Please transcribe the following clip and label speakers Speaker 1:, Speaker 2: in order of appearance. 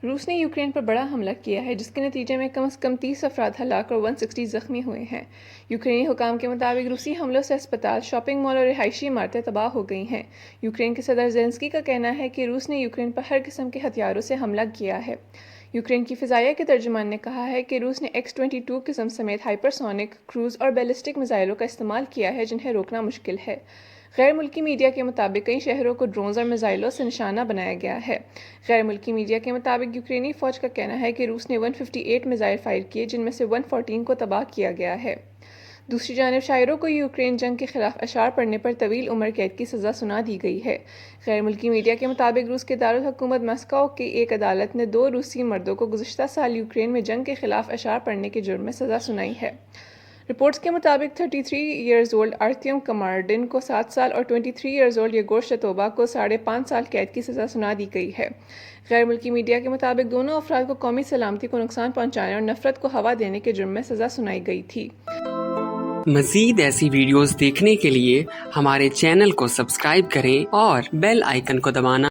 Speaker 1: روس نے یوکرین پر بڑا حملہ کیا ہے جس کے نتیجے میں کم از کم 30 افراد ہلاک اور 160 زخمی ہوئے ہیں۔ یوکرینی حکام کے مطابق روسی حملوں سے اسپتال، شاپنگ مال اور رہائشی عمارتیں تباہ ہو گئی ہیں۔ یوکرین کے صدر زیلنسکی کا کہنا ہے کہ روس نے یوکرین پر ہر قسم کے ہتھیاروں سے حملہ کیا ہے۔ یوکرین کی فضائیہ کے ترجمان نے کہا ہے کہ روس نے X-22 قسم سمیت ہائپرسونک، کروز اور بیلسٹک میزائلوں کا استعمال کیا ہے جنہیں روکنا مشکل ہے۔ غیر ملکی میڈیا کے مطابق کئی شہروں کو ڈرونز اور میزائلوں سے نشانہ بنایا گیا ہے۔ غیر ملکی میڈیا کے مطابق یوکرینی فوج کا کہنا ہے کہ روس نے 158 میزائل فائر کیے جن میں سے 114 کو تباہ کیا گیا ہے۔ دوسری جانب شاعروں کو یوکرین جنگ کے خلاف اشعار پڑھنے پر طویل عمر قید کی سزا سنا دی گئی ہے۔ غیر ملکی میڈیا کے مطابق روس کے دارالحکومت ماسکو کی ایک عدالت نے 2 روسی مردوں کو گزشتہ سال یوکرین میں جنگ کے خلاف اشعار پڑھنے کے جرم میں سزا سنائی ہے۔ رپورٹس کے مطابق 33 ایئرز اولڈ آرتیم کمارڈن کو 7 سال اور 23 ایئرز اولڈ یگور شتوبا کو 5.5 سال قید کی سزا سنا دی گئی ہے۔ غیر ملکی میڈیا کے مطابق دونوں افراد کو قومی سلامتی کو نقصان پہنچانے اور نفرت کو ہوا دینے کے جرم میں سزا سنائی گئی تھی۔
Speaker 2: مزید ایسی ویڈیوز دیکھنے کے لیے ہمارے چینل کو سبسکرائب کریں اور بیل آئیکن کو دبانا